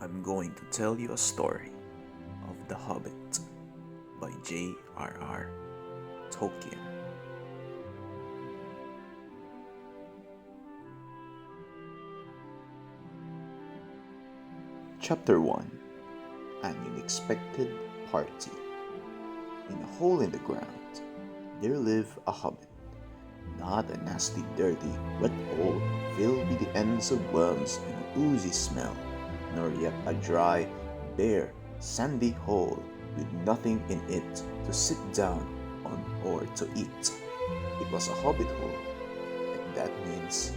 I'm going to tell you a story of The Hobbit by JRR Tolkien. Chapter 1: An Unexpected Party. In a hole in the ground, there lived a hobbit. Not a nasty, dirty, wet hole filled with the ends of worms and oozy smell, nor yet a dry, bare, sandy hole with nothing in it to sit down on or to eat. It was a hobbit hole, and that means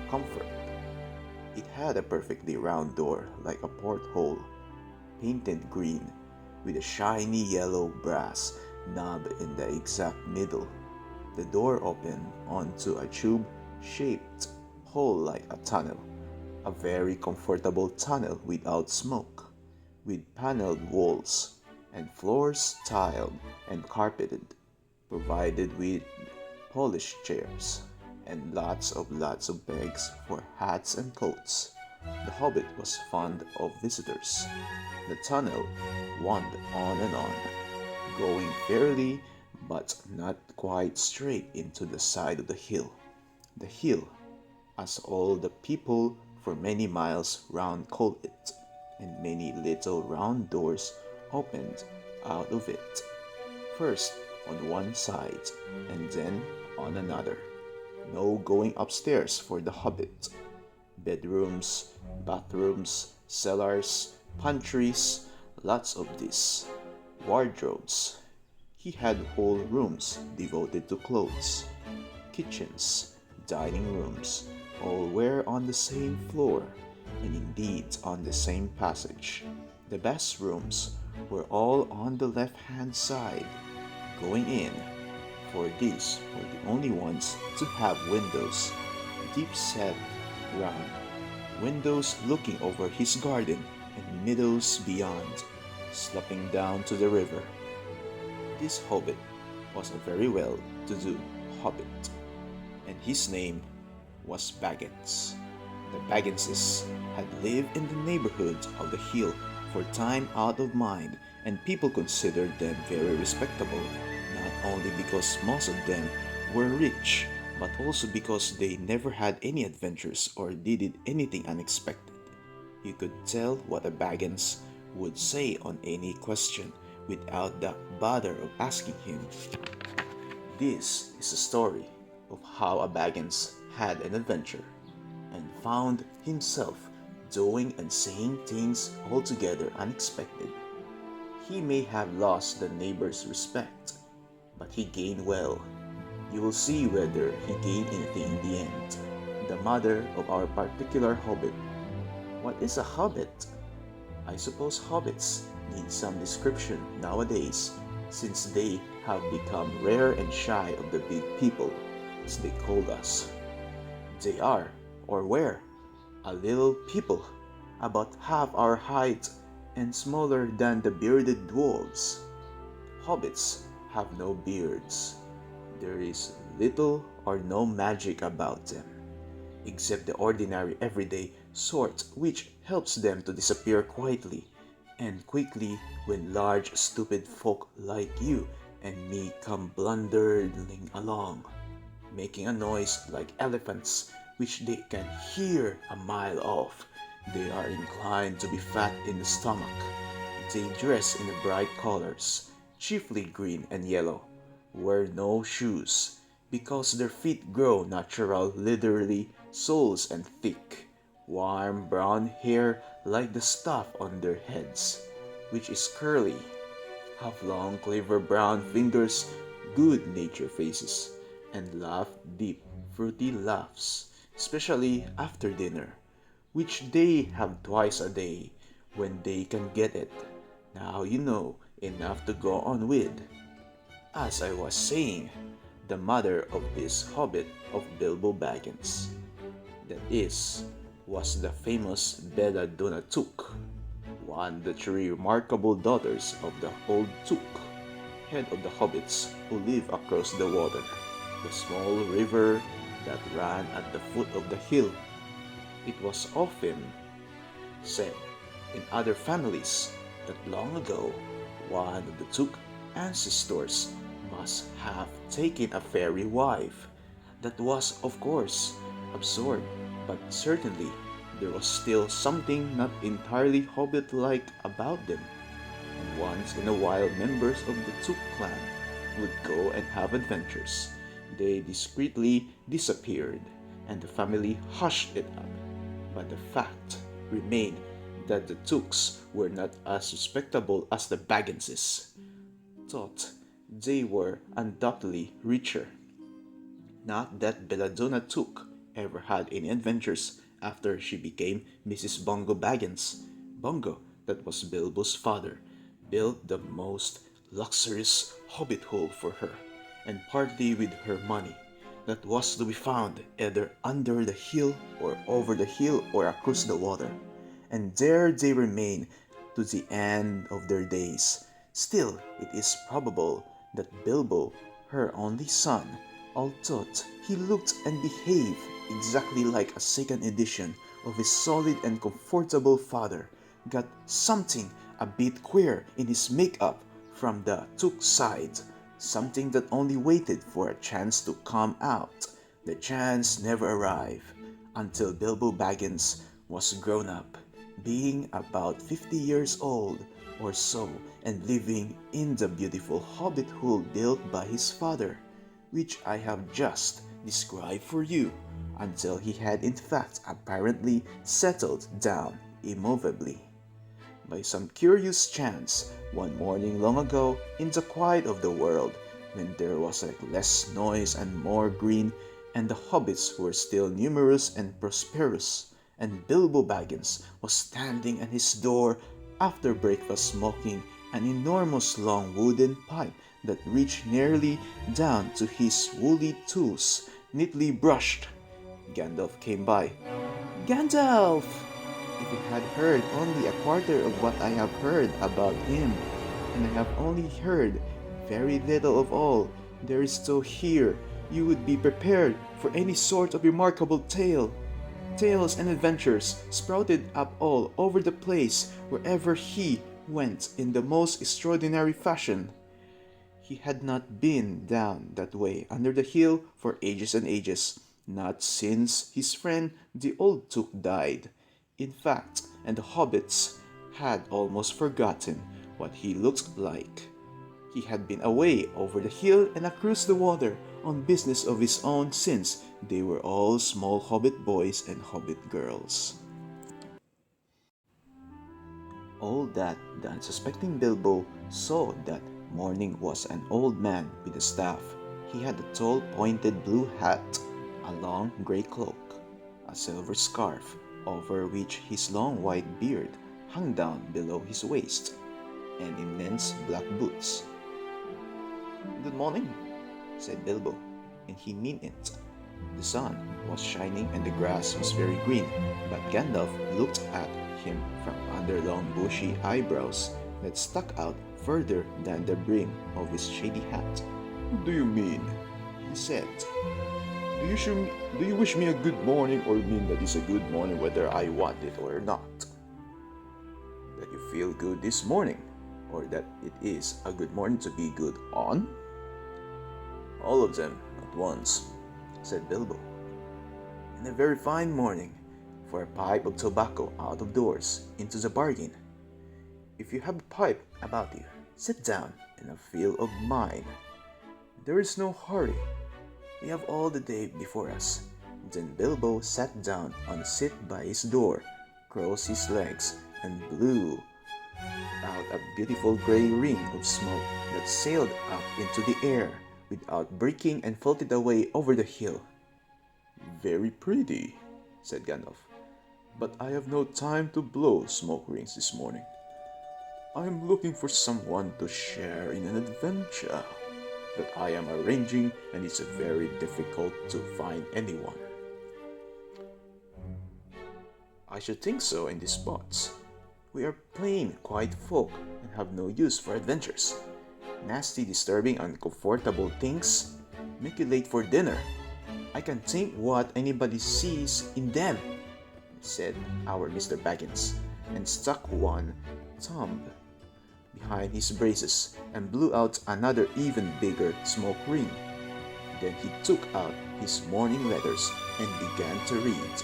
comfort. It had a perfectly round door like a porthole, painted green, with a shiny yellow brass knob in the exact middle. The door opened onto a tube-shaped hole like a tunnel, a very comfortable tunnel without smoke, with paneled walls and floors tiled and carpeted, provided with polished chairs, and lots of bags for hats and coats. The hobbit was fond of visitors. The tunnel wound on and on, going fairly but not quite straight into the side of the hill. The hill, as all the people for many miles round called it, and many little round doors opened out of it, first on one side and then on another. No going upstairs for the hobbit. Bedrooms, bathrooms, cellars, pantries, lots of this. Wardrobes. He had whole rooms devoted to clothes. Kitchens, dining rooms, all were on the same floor, and indeed on the same passage. The best rooms were all on the left-hand side, going in, for these were the only ones to have windows, deep-set round, windows looking over his garden and meadows beyond, sloping down to the river. This hobbit was a very well-to-do hobbit, and his name was Baggins. The Bagginses had lived in the neighborhood of the hill for time out of mind, and people considered them very respectable, not only because most of them were rich, but also because they never had any adventures or did anything unexpected. You could tell what a Baggins would say on any question without the bother of asking him. This is a story of how a Baggins had an adventure and found himself doing and saying things altogether unexpected. He may have lost the neighbor's respect, but he gained well. You will see whether he gained anything in the end. The mother of our particular hobbit. What is a hobbit? I suppose hobbits need some description nowadays, since they have become rare and shy of the big people, as they call us. They are, or were, a little people, about half our height and smaller than the bearded dwarves. Hobbits have no beards. There is little or no magic about them, except the ordinary everyday sort which helps them to disappear quietly and quickly when large stupid folk like you and me come blundering along, making a noise like elephants which they can hear a mile off. They are inclined to be fat in the stomach. They dress in bright colors, chiefly green and yellow, wear no shoes, because their feet grow natural leathery soles and thick, warm brown hair like the stuff on their heads, which is curly, have long clever brown fingers, good-natured faces, and laugh deep, fruity laughs, especially after dinner, which they have twice a day when they can get it. Now you know enough to go on with. As I was saying, the mother of this hobbit of Bilbo Baggins, that is, was the famous Bella Donna Took, one of the three remarkable daughters of the old Took, head of the hobbits who live across the water, the small river that ran at the foot of the hill. It was often said In other families, that long ago, one of the Took ancestors must have taken a fairy wife. That was, of course, absurd, but certainly there was still something not entirely hobbit-like about them. And once in a while, members of the Took clan would go and have adventures. They discreetly disappeared, and the family hushed it up. But the fact remained that the Tooks were not as respectable as the Bagginses. Thought they were undoubtedly richer. Not that Belladonna Took ever had any adventures after she became Mrs. Bongo Baggins. Bongo, that was Bilbo's father, built the most luxurious hobbit hole for her, and partly with her money. That was to be found either under the hill or over the hill or across the water. And there they remain to the end of their days. Still, it is probable that Bilbo, her only son, although he looked and behaved exactly like a second edition of his solid and comfortable father, got something a bit queer in his makeup from the Took side, something that only waited for a chance to come out. The chance never arrived until Bilbo Baggins was grown up, being about 50 years old or so, and living in the beautiful hobbit hole built by his father, which I have just described for you, until he had in fact apparently settled down immovably. By some curious chance, one morning long ago, in the quiet of the world, when there was less noise and more green, and the hobbits were still numerous and prosperous, and Bilbo Baggins was standing at his door after breakfast smoking an enormous long wooden pipe that reached nearly down to his woolly toes, neatly brushed. Gandalf came by. Gandalf! If you had heard only a quarter of what I have heard about him, and I have only heard very little of all there is to hear, you would be prepared for any sort of remarkable tale. Tales and adventures sprouted up all over the place wherever he went in the most extraordinary fashion. He had not been down that way under the hill for ages and ages, not since his friend the old Took died. In fact, and the hobbits had almost forgotten what he looked like. He had been away over the hill and across the water on business of his own since they were all small hobbit boys and hobbit girls. All that the unsuspecting Bilbo saw that morning was an old man with a staff. He had a tall pointed blue hat, a long grey cloak, a silver scarf, over which his long white beard hung down below his waist, and immense black boots. "Good morning," said Bilbo, and he meant it. The sun was shining and the grass was very green, but Gandalf looked at him from under long bushy eyebrows that stuck out further than the brim of his shady hat. "What do you mean?" he said. Do you wish me a good morning, or mean that it's a good morning whether I want it or not? That you feel good this morning, or that it is a good morning to be good on?" "All of them at once," said Bilbo. "And a very fine morning for a pipe of tobacco out of doors into the bargain. If you have a pipe about you, sit down and fill of mine. There is no hurry. We have all the day before us." Then Bilbo sat down on a seat by his door, crossed his legs, and blew out a beautiful grey ring of smoke that sailed up into the air without breaking and floated away over the hill. "Very pretty," said Gandalf, "but I have no time to blow smoke rings this morning. I am looking for someone to share in an adventure that I am arranging, and it's very difficult to find anyone." "I should think so in these spots. We are plain, quiet folk and have no use for adventures. Nasty, disturbing, uncomfortable things make you late for dinner. I can think what anybody sees in them," said our Mr. Baggins. and stuck one thumb behind his braces and blew out another even bigger smoke ring. Then he took out his morning letters and began to read,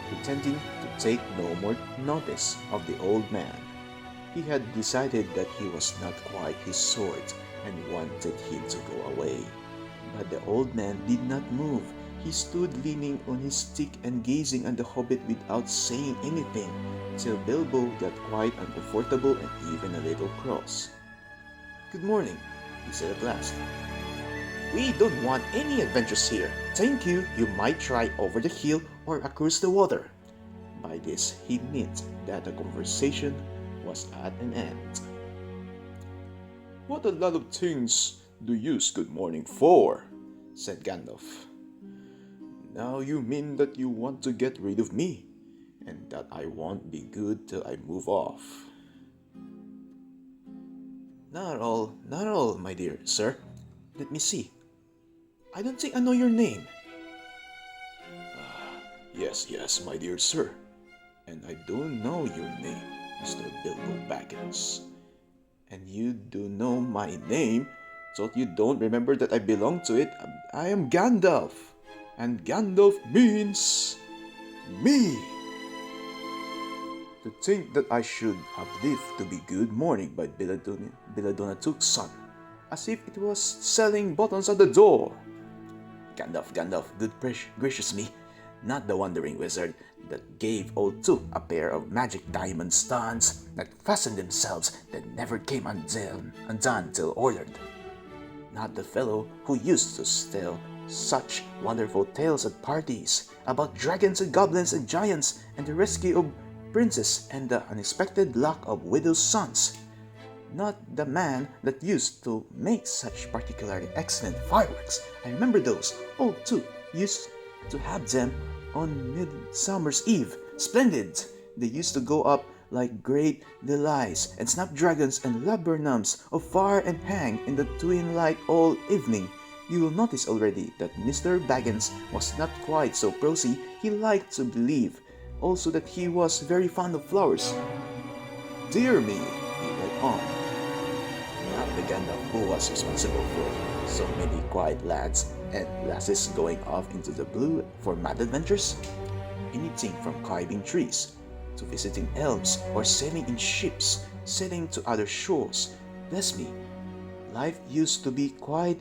pretending to take no more notice of the old man. He had decided that he was not quite his sort and wanted him to go away. But the old man did not move. He stood leaning on his stick and gazing at the hobbit without saying anything, till Bilbo got quite uncomfortable and even a little cross. "Good morning," he said at last. "We don't want any adventures here. Thank you. You might try over the hill or across the water." By this he meant that the conversation was at an end. "What a lot of things do you use good morning for?" said Gandalf. "Now you mean that you want to get rid of me, and that I won't be good till I move off." Not at all, my dear sir. Let me see. I don't think I know your name." Yes, my dear sir. And I don't know your name, Mr. Bilbo Baggins. And you do know my name, so you don't remember that I belong to it. I am Gandalf, and Gandalf means me. To think that I should have lived to be Good Morning by Belladonna son, as if it was selling buttons at the door. Gandalf, good gracious me, not the wandering wizard that gave old Took a pair of magic diamond studs that fastened themselves that never came undone till ordered. Not the fellow who used to tell such wonderful tales at parties about dragons and goblins and giants and the rescue of princes and the unexpected luck of widows' sons. Not the man that used to make such particularly excellent fireworks. I remember those. Old Took used to have them on Midsummer's Eve. Splendid! They used to go up like great delights and snapdragons and laburnums of fire and hang in the twilight all evening. You will notice already that Mr. Baggins was not quite so prosy. He liked to believe also that he was very fond of flowers. Dear me, he went on. Not the Gandalf who was responsible for so many quiet lads and lasses going off into the blue for mad adventures. Anything from climbing trees to visiting elves or sailing in ships, sailing to other shores. Bless me, life used to be quite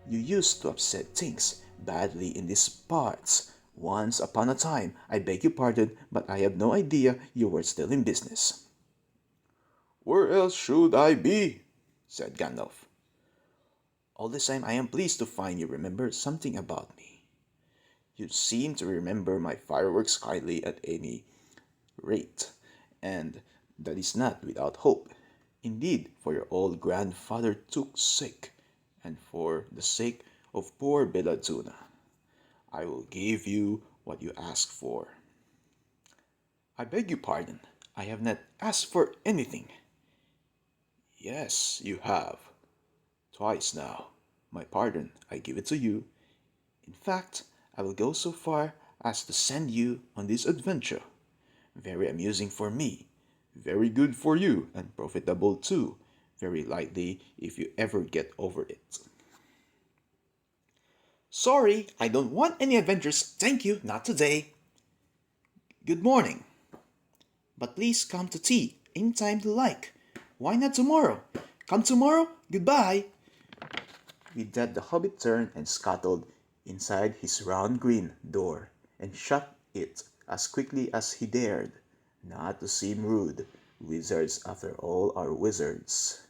you used to upset things badly in these parts. Once upon a time, I beg your pardon, but I have no idea you were still in business." "Where else should I be?" said Gandalf. "All the same, I am pleased to find you remember something about me. You seem to remember my fireworks kindly at any rate, and that is not without hope. Indeed, for your old grandfather Took's sake, and for the sake of poor Belladonna, I will give you what you ask for." "I beg your pardon. I have not asked for anything." "Yes, you have. Twice now. My pardon, I give it to you. In fact, I will go so far as to send you on this adventure. Very amusing for me, very good for you, and profitable too, very likely if you ever get over it." "Sorry, I don't want any adventures. Thank you, not today." "Good morning. But please come to tea anytime you like. Why not tomorrow? Come tomorrow? Goodbye." With that, the hobbit turned and scuttled inside his round green door and shut it as quickly as he dared, not to seem rude. Wizards, after all, are wizards.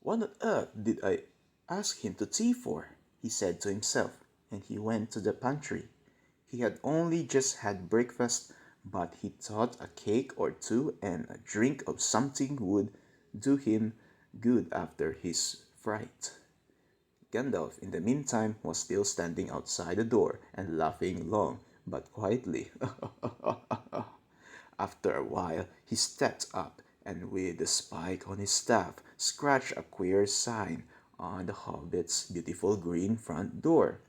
"What on earth did I ask him to tea for?" he said to himself, and he went to the pantry. He had only just had breakfast, but he thought a cake or two and a drink of something would do him good after his fright. Gandalf, in the meantime, was still standing outside the door and laughing long but quietly. After a while, he stepped up and with the spike on his staff scratched a queer sign on the hobbit's beautiful green front door.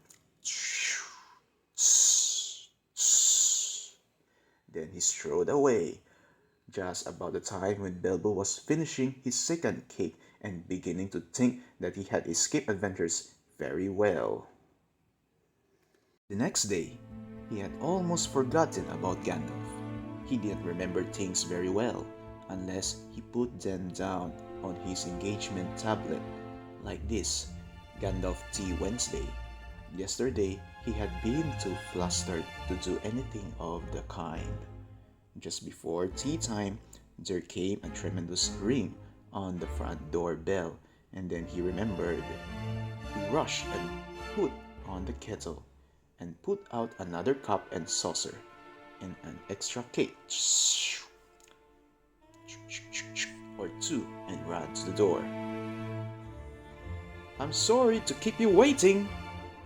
Then he strode away, just about the time when Bilbo was finishing his second cake and beginning to think that he had escaped adventures very well. The next day, he had almost forgotten about Gandalf. He didn't remember things very well, unless he put them down on his engagement tablet, like this: Gandalf Tea Wednesday. Yesterday, he had been too flustered to do anything of the kind. Just before tea time, there came a tremendous ring on the front door bell, and then he remembered. He rushed and put on the kettle and put out another cup and saucer and an extra cake or two and ran to the door. "I'm sorry to keep you waiting,"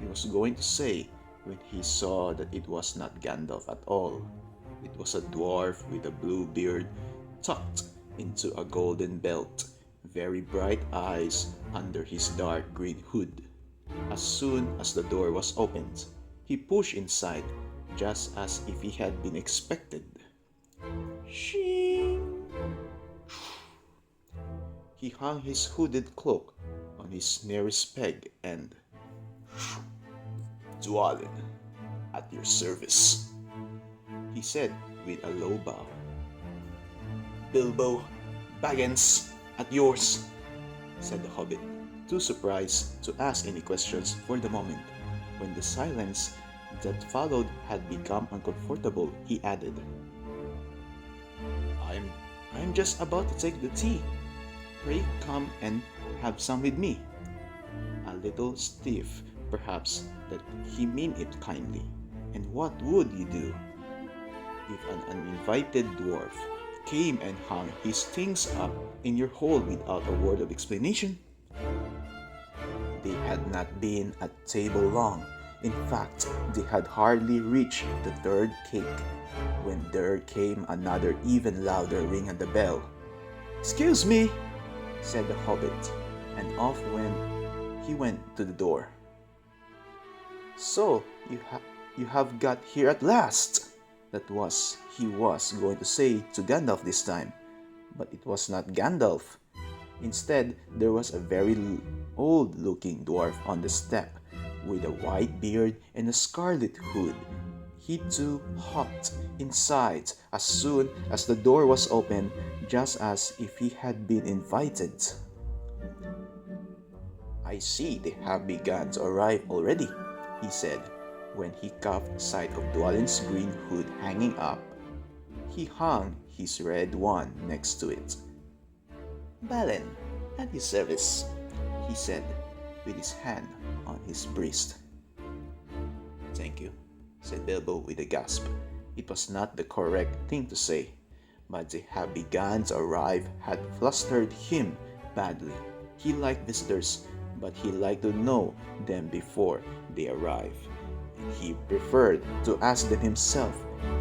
he was going to say when he saw that it was not Gandalf at all. It was a dwarf with a blue beard tucked into a golden belt, very bright eyes under his dark green hood. As soon as the door was opened, he pushed inside, just as if he had been expected. Shing! He hung his hooded cloak on his nearest peg and "Dwalin, at your service," he said with a low bow. "Bilbo Baggins, at yours," said the hobbit, too surprised to ask any questions for the moment. When the silence that followed had become uncomfortable, he added, I'm just about to take the tea. Pray come and have some with me." A little stiff, perhaps, that he meant it kindly. And what would you do if an uninvited dwarf came and hung his things up in your hall without a word of explanation? They had not been at table long. In fact, they had hardly reached the third cake when there came another even louder ring at the bell. "Excuse me," said the hobbit, and off he went to the door. "So you have got here at last," he was going to say to Gandalf this time, but it was not Gandalf. Instead, there was a very old-looking dwarf on the step, with a white beard and a scarlet hood. He too hopped inside as soon as the door was opened, just as if he had been invited. "I see they have begun to arrive already," he said, when he caught sight of Dwalin's green hood hanging up. He hung his red one next to it. "Balin, at your service," he said, with his hand on his breast. "Thank you," said Bilbo with a gasp. It was not the correct thing to say, but the have begun to arrive had flustered him badly. He liked visitors, but he liked to know them before they arrive, and he preferred to ask them himself.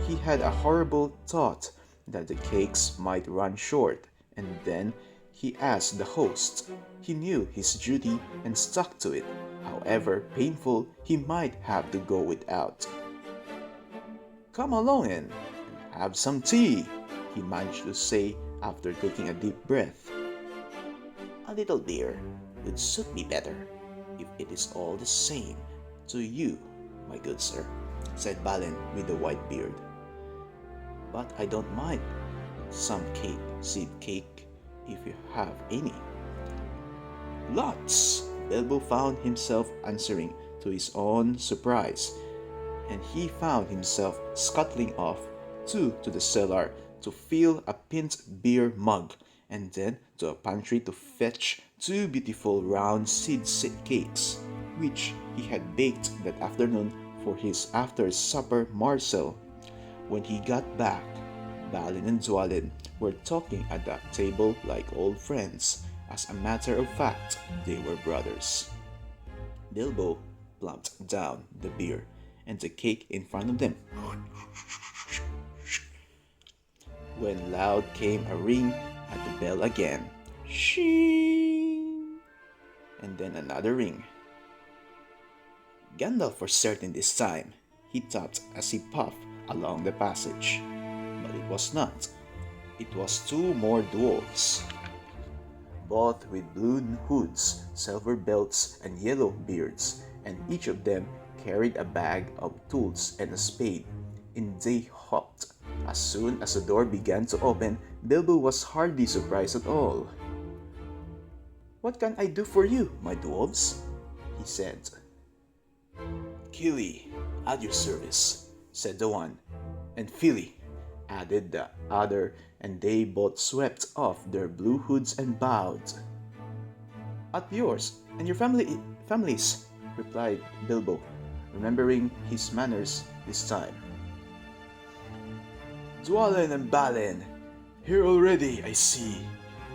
He had a horrible thought that the cakes might run short, and then he asked the host. He knew his duty and stuck to it, however painful he might have to go without. "Come along in and have some tea," he managed to say after taking a deep breath. "A little beer would suit me better, if it is all the same to you, my good sir," said Balin with the white beard. "But I don't mind some seed cake, if you have any." "Lots," Bilbo found himself answering to his own surprise, and he found himself scuttling off to the cellar to fill a pint beer mug, and then to a pantry to fetch 2 beautiful round seed cakes, which he had baked that afternoon for his after-supper morsel. When he got back, Balin and Dwalin were talking at the table like old friends. As a matter of fact, they were brothers. Bilbo plumped down the beer and the cake in front of them, when loud came a ring at the bell again. Shing! And then another ring. "Gandalf for certain this time," he thought as he puffed along the passage. But it was not. It was two more dwarfs, both with blue hoods, silver belts, and yellow beards, and each of them carried a bag of tools and a spade. In they hopped. As soon as the door began to open, Bilbo was hardly surprised at all. "What can I do for you, my dwarves?" he said. "Kili, at your service," said the one, and Fili, added the other, and they both swept off their blue hoods and bowed. "At yours and your families," replied Bilbo, remembering his manners this time. "Dwalin and Balin, here already, I see,"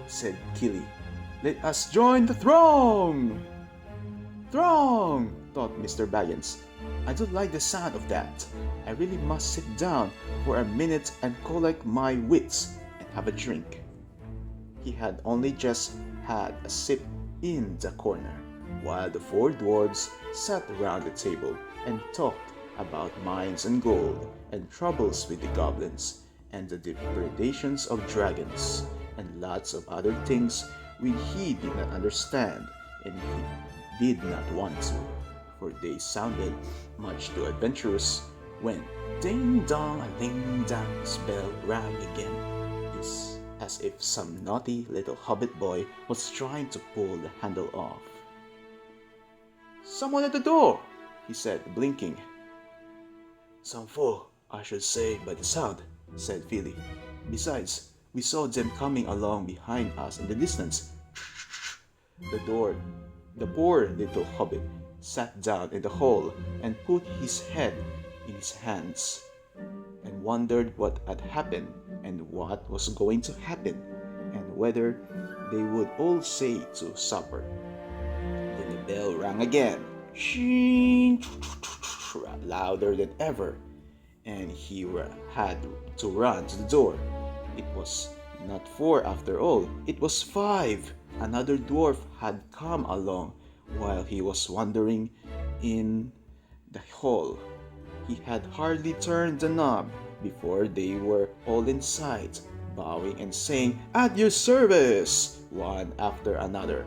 said Kili. "Let us join the throng!" "Throng!" thought Mr. Baggins. "I don't like the sound of that. I really must sit down for a minute and collect my wits and have a drink." He had only just had a sip in the corner, while the four dwarves sat around the table and talked about mines and gold, and troubles with the goblins, and the depredations of dragons, and lots of other things which he did not understand, and he did not want to, for they sounded much too adventurous, when ding dong a ding dong's bell rang again, as if some naughty little hobbit boy was trying to pull the handle off. "Someone at the door," he said, blinking. "Some fool, I should say by the sound," said Fili. "Besides, we saw them coming along behind us in the distance." The poor little hobbit sat down in the hall and put his head in his hands, and wondered what had happened, and what was going to happen, and whether they would all stay to supper. Then the bell rang again, shing, louder than ever, and he had to run to the door. It was not 4 after all, it was 5. Another dwarf had come along while he was wandering in the hall. He had hardly turned the knob before they were all in sight, bowing and saying, "At your service!" one after another.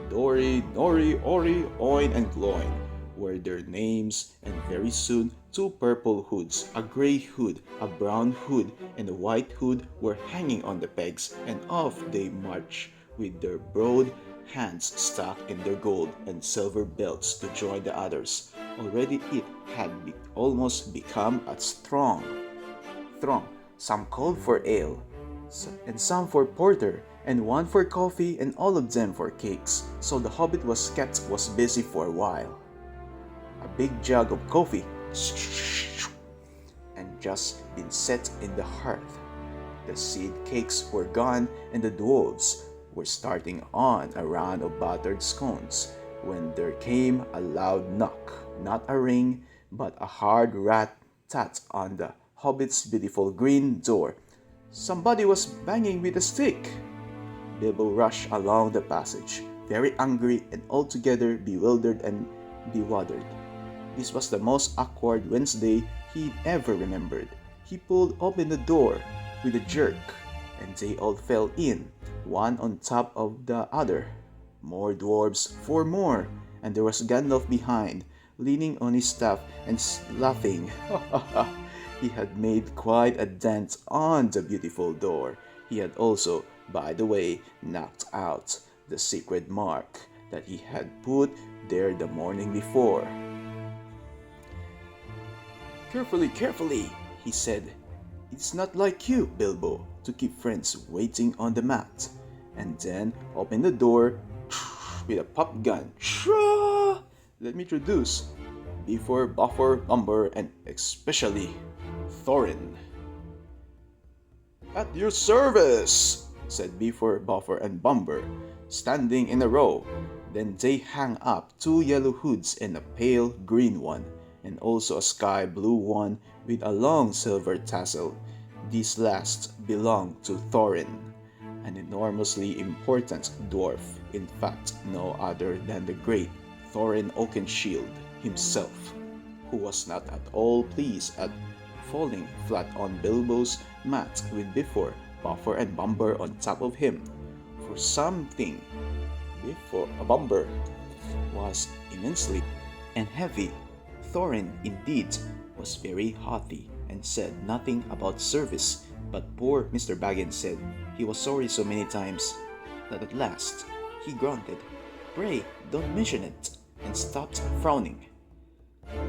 Dori, Nori, Ori, Oin, and Gloin were their names, and very soon 2 purple hoods, a grey hood, a brown hood, and a white hood were hanging on the pegs, and off they marched with their broad hands stuck in their gold and silver belts to join the others. Already it had almost become a throng. Some called for ale, and some for porter, and one for coffee, and all of them for cakes. So the hobbit was busy for a while. A big jug of coffee and just been set in the hearth. The seed cakes were gone, and the dwarves were starting on a round of buttered scones, when there came a loud knock, not a ring, but a hard rat-tat on the hobbit's beautiful green door. Somebody was banging with a stick. Bilbo rushed along the passage, very angry and altogether bewildered and bewildered. This was the most awkward Wednesday he ever remembered. He pulled open the door with a jerk, and they all fell in, one on top of the other. More dwarves, 4 more, and there was Gandalf behind, leaning on his staff and laughing. He had made quite a dent on the beautiful door. He had also, by the way, knocked out the secret mark that he had put there the morning before. Carefully, he said. "It's not like you, Bilbo, to keep friends waiting on the mat." And then opened the door with a pop gun. "Let me introduce Before, Buffer, Bumber, and especially Thorin." "At your service," said Before, Buffer, and Bumber, standing in a row. Then they hung up 2 yellow hoods and a pale green one, and also a sky blue one with a long silver tassel. These last belonged to Thorin, an enormously important dwarf, in fact no other than the great Thorin Oakenshield himself, who was not at all pleased at falling flat on Bilbo's mat with Bifur, Buffer, and Bumber on top of him. For something, Bumber was immensely and heavy. Thorin, indeed, was very haughty and said nothing about service, but poor Mr. Baggins said he was sorry so many times that at last he grunted, "Pray, don't mention it," and stopped frowning.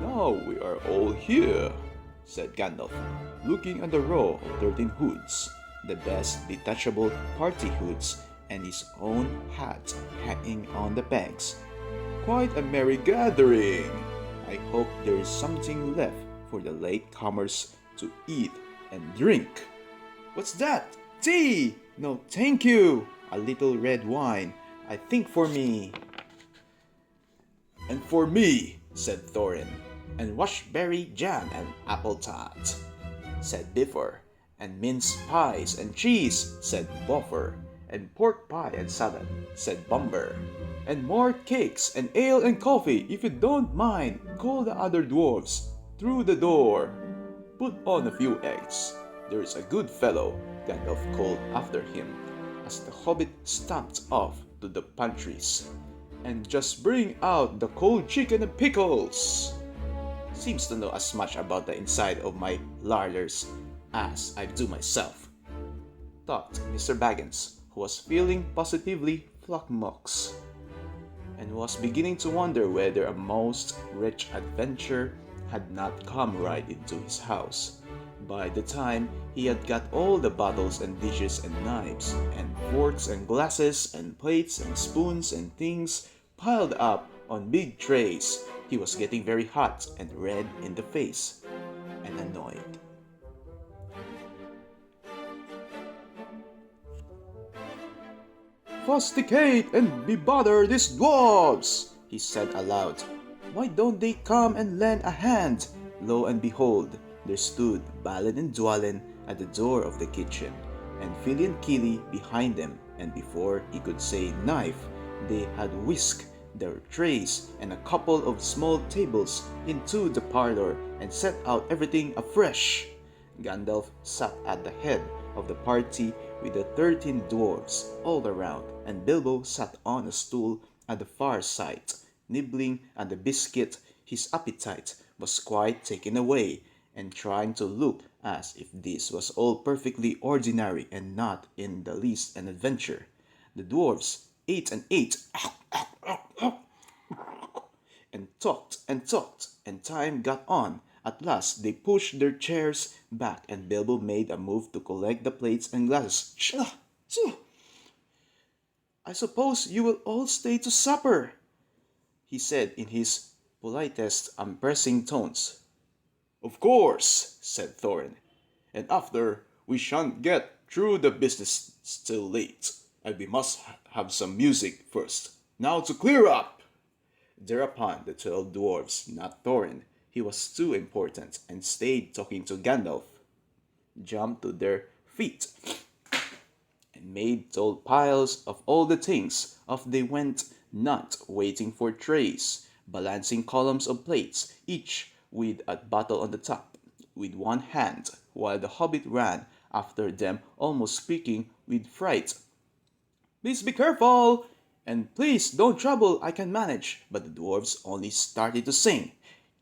"Now we are all here," said Gandalf, looking at the row of 13 hoods, the best detachable party hoods, and his own hat hanging on the pegs. "Quite a merry gathering. I hope there is something left for the latecomers to eat and drink." "What's that? Tea? No, thank you. A little red wine, I think, for me." "And for me," said Thorin. "And washberry jam and apple tart," said Bifur. "And mince pies and cheese," said Buffer. "And pork pie and salad," said Bumber. "And more cakes and ale and coffee, if you don't mind. Call the other dwarves through the door. Put on a few eggs. There's a good fellow," Gandalf called after him, as the hobbit stamped off to the pantries. "And just bring out the cold chicken and pickles." Seems to know as much about the inside of my larder's as I do myself, thought Mr. Baggins, who was feeling positively flummoxed, and was beginning to wonder whether a most rich adventure had not come right into his house. By the time he had got all the bottles and dishes and knives and forks and glasses and plates and spoons and things piled up on big trays, he was getting very hot and red in the face and annoyed. "Fusticate and bebother these dwarves," he said aloud. "Why don't they come and lend a hand?" Lo and behold, there stood Balin and Dwalin at the door of the kitchen, and Fili and Kili behind them, and before he could say knife, they had whisked their trays and a couple of small tables into the parlor and set out everything afresh. Gandalf sat at the head of the party with the 13 dwarves all around, and Bilbo sat on a stool at the far side, nibbling at the biscuit. His appetite was quite taken away, and trying to look as if this was all perfectly ordinary and not in the least an adventure. The dwarves ate and ate, and talked, and time got on. At last they pushed their chairs back, and Bilbo made a move to collect the plates and glasses. "I suppose you will all stay to supper," he said in his politest pressing tones. "Of course," said Thorin. "And after, we shan't get through the business till late, and we must have some music first. Now to clear up!" Thereupon the 12 dwarves, not Thorin, he was too important, and stayed talking to Gandalf, jumped to their feet, and made tall piles of all the things. Off they went, not waiting for trays, balancing columns of plates, each with a bottle on the top, with one hand, while the hobbit ran after them, almost squeaking with fright. "Please be careful! And please don't trouble, I can manage." But the dwarves only started to sing.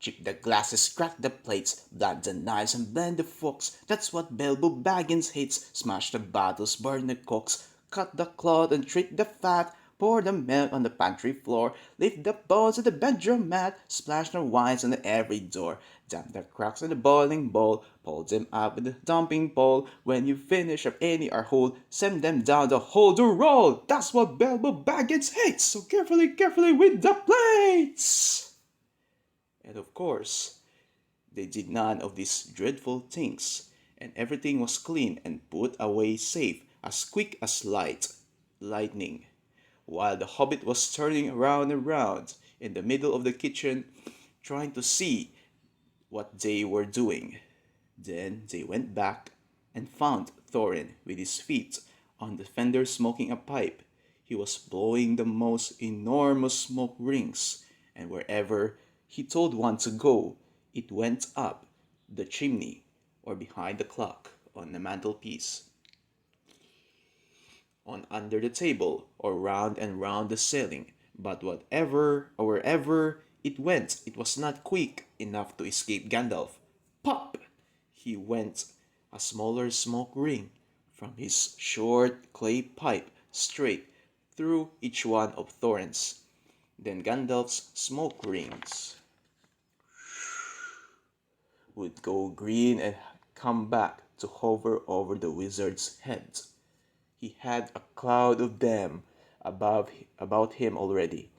"Chip the glasses, crack the plates, blunt the knives and blend the forks. That's what Bilbo Baggins hates. Smash the bottles, burn the corks, cut the cloth and treat the fat. Pour the milk on the pantry floor, leave the bones on the bedroom mat, splash the wines on every door, damp the cracks in the boiling bowl, pull them up with the dumping pole. When you finish up any are whole, send them down the hole to roll. That's what Bilbo Baggins hates, so carefully with the plates." And of course, they did none of these dreadful things, and everything was clean and put away safe, as quick as lightning, while the hobbit was turning round and round in the middle of the kitchen, trying to see what they were doing. Then they went back and found Thorin with his feet on the fender smoking a pipe. He was blowing the most enormous smoke rings, and wherever he told one to go, it went up the chimney. or behind the clock on the mantelpiece, on under the table, or round and round the ceiling. But whatever or wherever it went, it was not quick enough to escape Gandalf. Pop! He went, a smaller smoke ring from his short clay pipe straight through each one of Thorin's. Then Gandalf's smoke rings would go green and come back to hover over the wizard's head. He had a cloud of them about him already,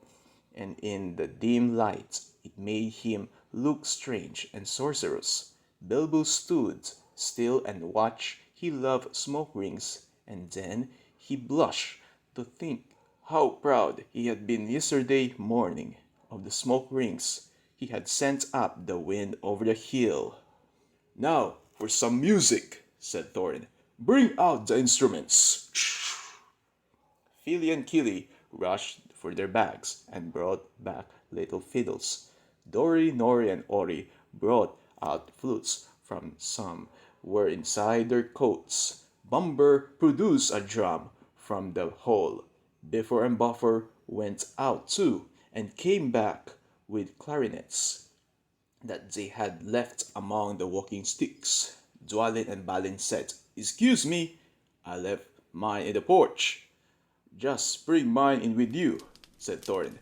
and in the dim light it made him look strange and sorcerous. Bilbo stood still and watched. He loved smoke rings, and then he blushed to think how proud he had been yesterday morning of the smoke rings he had sent up the wind over the hill. "Now for some music," said Thorin. "Bring out the instruments." Fili and Kili rushed for their bags and brought back little fiddles. Dori, Nori, and Ori brought out flutes from some were inside their coats. Bumber produced a drum from the hole. Bifur and Buffer went out too and came back with clarinets that they had left among the walking sticks. Dwalin and Balin said, "Excuse me, I left mine in the porch." "Just bring mine in with you," said Thorin.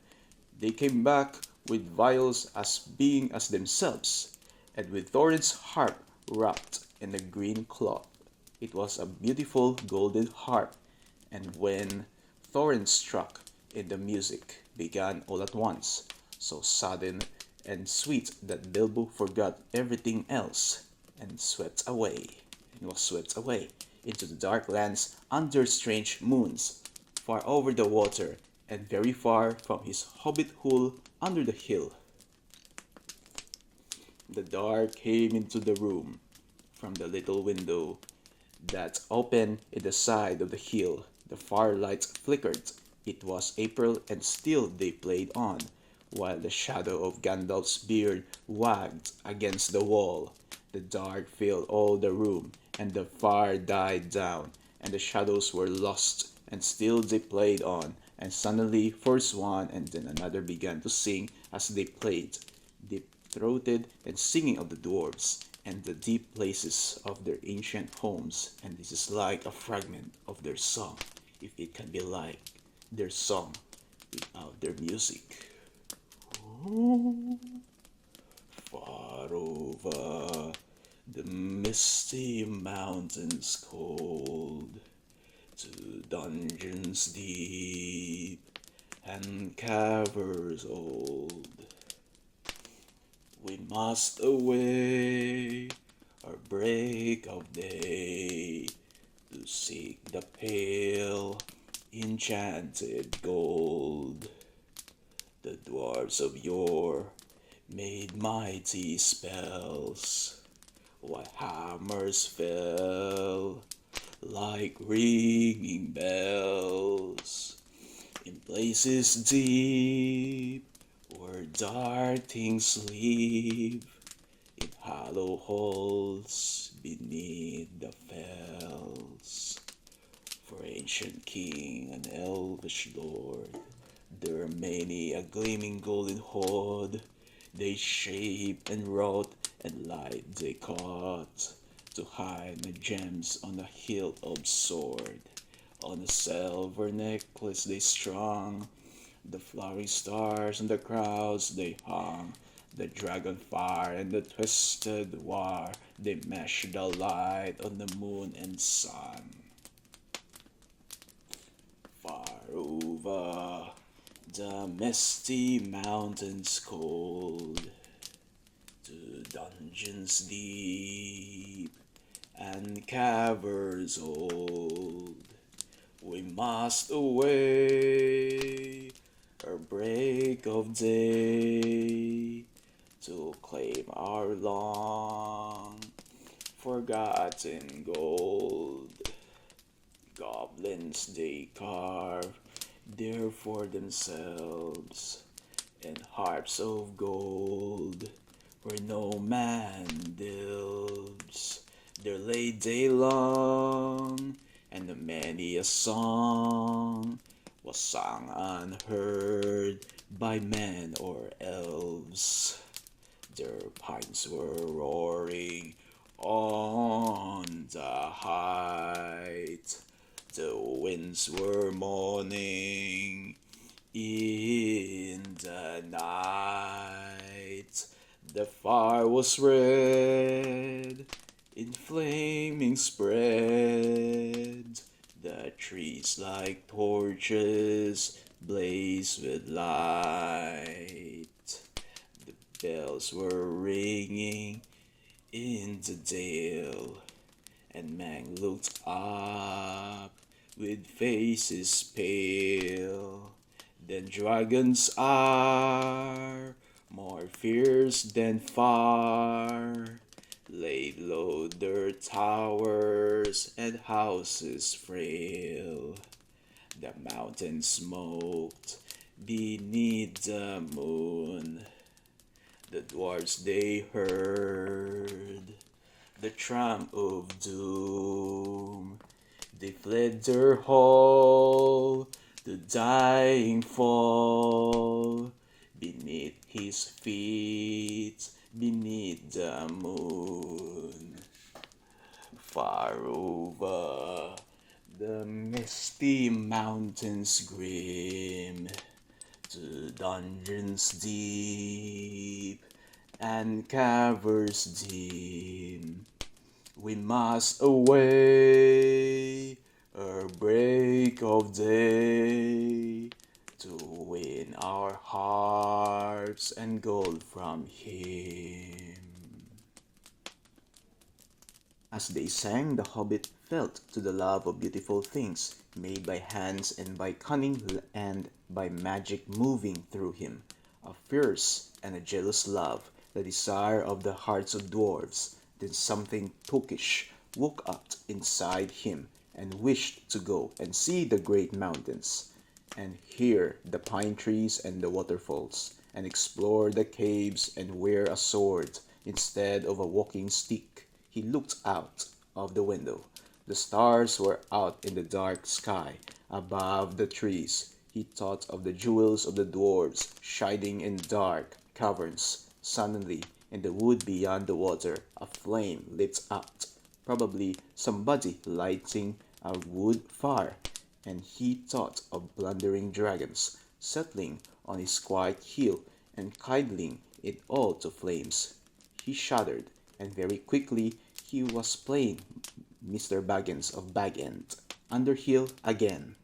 They came back with viols as big as themselves, and with Thorin's harp wrapped in a green cloth. It was a beautiful golden harp, and when Thorin struck it, the music began all at once, so sudden and sweet that Bilbo forgot everything else and was swept away into the dark lands under strange moons, far over the water and very far from his hobbit hole under the hill. The dark came into the room from the little window that opened in the side of the hill. The firelight flickered. It was April, and still they played on, while the shadow of Gandalf's beard wagged against the wall. The dark filled all the room, and the fire died down, and the shadows were lost, and still they played on, and suddenly first one and then another began to sing as they played, deep-throated and singing of the dwarves, and the deep places of their ancient homes, and this is like a fragment of their song, if it can be like their song without their music. Oh, far over the misty mountains cold, to dungeons deep and caverns old, we must away or break of day to seek the pale enchanted gold. The dwarves of yore made mighty spells, while hammers fell like ringing bells. In places deep where dark things live, in hollow halls beneath the fells. For ancient king and elvish lord, there are many a gleaming golden hoard. They shaped and wrought, and light they caught, to hide the gems on the hilt of sword. On a silver necklace they strung the flowering stars, and the crowds they hung. The dragon fire and the twisted war, they meshed the light on the moon and sun. Far over the misty mountains cold, to dungeons deep and caverns old, we must away or break of day to claim our long forgotten gold. Goblins they carve there for themselves, and harps of gold where no man delves. lay day long, and many a song was sung unheard by men or elves. Their pines were roaring on the height. The winds were moaning in the night. The fire was red, in flaming spread. The trees like torches blaze with light. The bells were ringing in the dale, and Mang looked up with faces pale. Then dragons are more fierce than fire, laid low their towers and houses frail. The mountains smoked beneath the moon. The dwarfs they heard the tramp of doom. They fled their hall, the dying fall, beneath his feet, beneath the moon. Far over the misty mountains grim, to dungeons deep and caverns dim, we must away ere break of day, to win our hearts and gold from him. As they sang, the hobbit felt to the love of beautiful things, made by hands and by cunning and by magic moving through him. A fierce and a jealous love, the desire of the hearts of dwarves. Then something Tokish woke up inside him and wished to go and see the great mountains, and hear the pine trees and the waterfalls, and explore the caves and wear a sword instead of a walking stick. He looked out of the window. The stars were out in the dark sky above the trees. He thought of the jewels of the dwarves shining in dark caverns. Suddenly, in the wood beyond the water, a flame lit up. Probably somebody lighting a wood fire. And he thought of blundering dragons settling on his quiet hill and kindling it all to flames. He shuddered, and very quickly he was playing Mr. Baggins of Bag End, Underhill again.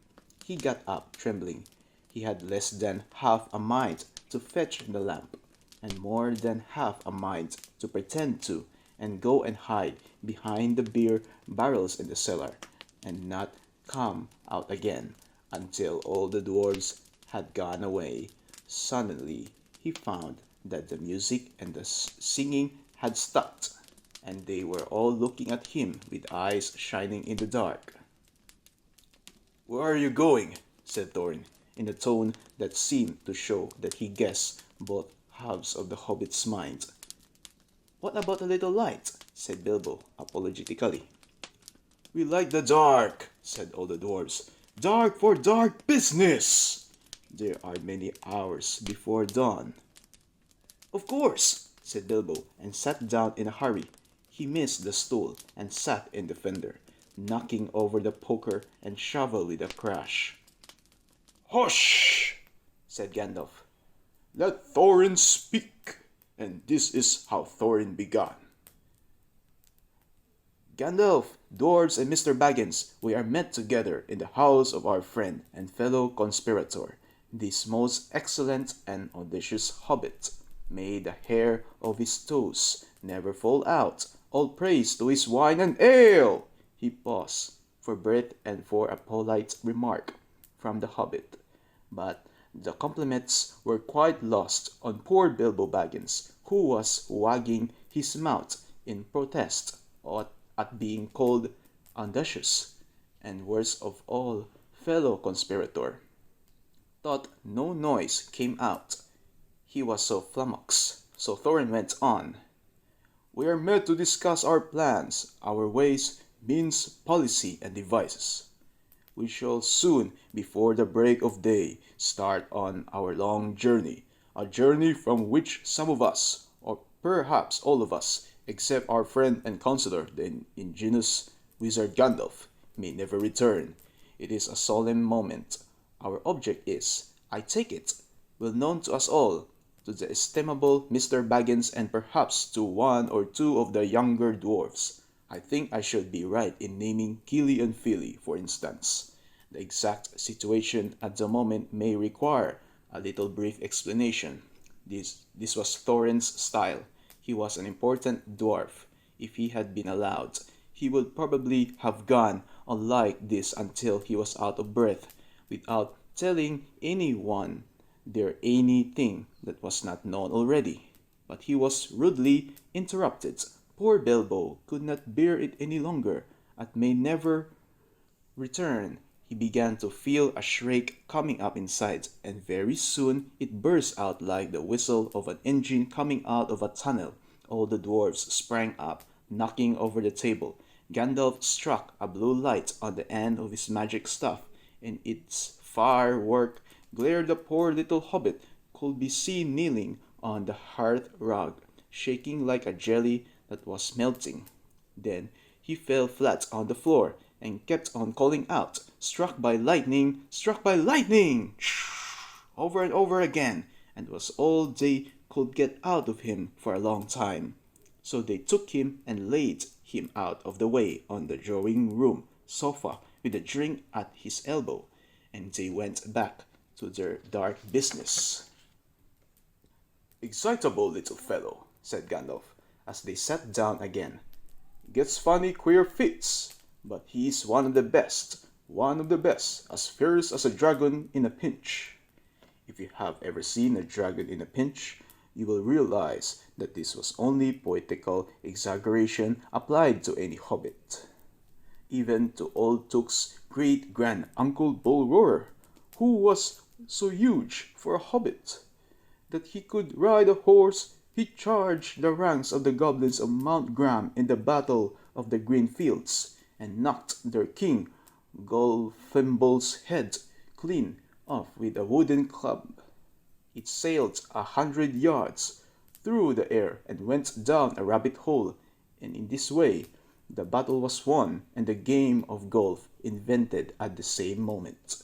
He got up, trembling. He had less than half a mind to fetch the lamp, and more than half a mind to pretend to, and go and hide behind the beer barrels in the cellar, and not come out again until all the dwarfs had gone away. Suddenly he found that the music and the singing had stopped, and they were all looking at him with eyes shining in the dark. "Where are you going?" said Thorin, in a tone that seemed to show that he guessed both halves of the hobbit's mind. "What about a little light?" said Bilbo, apologetically. "We like the dark," said all the dwarfs. "Dark for dark business. There are many hours before dawn." "Of course," said Bilbo, and sat down in a hurry. He missed the stool and sat in the fender, knocking over the poker and shovel with a crash. "Hush!" said Gandalf. "Let Thorin speak." And this is how Thorin began. "Gandalf, dwarves, and Mr. Baggins, we are met together in the house of our friend and fellow conspirator, this most excellent and audacious hobbit. May the hair of his toes never fall out. All praise to his wine and ale!" He paused for breath and for a polite remark from the hobbit, but the compliments were quite lost on poor Bilbo Baggins, who was wagging his mouth in protest at being called audacious, and worst of all, fellow conspirator. Thought no noise came out. He was so flummoxed. So Thorin went on. We are met to discuss our plans, our ways, means, policy, and devices. We shall soon, before the break of day, start on our long journey, a journey from which some of us, or perhaps all of us, except our friend and counselor, the ingenious wizard Gandalf, may never return. It is a solemn moment. Our object is, I take it, well known to us all, to the estimable Mr. Baggins and perhaps to one or two of the younger dwarfs. I think I should be right in naming Gilly and Philly, for instance. The exact situation at the moment may require a little brief explanation. This was Thorin's style. He was an important dwarf. If he had been allowed, he would probably have gone on like this until he was out of breath, without telling anyone there anything that was not known already. But he was rudely interrupted. Poor Bilbo could not bear it any longer, and may never return. He began to feel a shriek coming up inside, and very soon it burst out like the whistle of an engine coming out of a tunnel. All the dwarfs sprang up, knocking over the table. Gandalf struck a blue light on the end of his magic staff, and its firework glare. The poor little hobbit could be seen kneeling on the hearth rug, shaking like a jelly that was melting. Then he fell flat on the floor and kept on calling out, "Struck by lightning! Struck by lightning!" over and over again, and it was all they could get out of him for a long time. So they took him and laid him out of the way on the drawing room sofa with a drink at his elbow, and they went back to their dark business. "Excitable little fellow," said Gandalf, as they sat down again. "Gets funny queer fits, but he's one of the best, as fierce as a dragon in a pinch." If you have ever seen a dragon in a pinch, you will realize that this was only poetical exaggeration applied to any hobbit. Even to old Took's great-grand-uncle Bull who was so huge for a hobbit that he could ride a horse, he charged the ranks of the goblins of Mount Gram in the Battle of the Green Fields, and knocked their king, Golfimble's head clean off with a wooden club. It sailed 100 yards through the air and went down a rabbit hole, and in this way the battle was won and the game of golf invented at the same moment.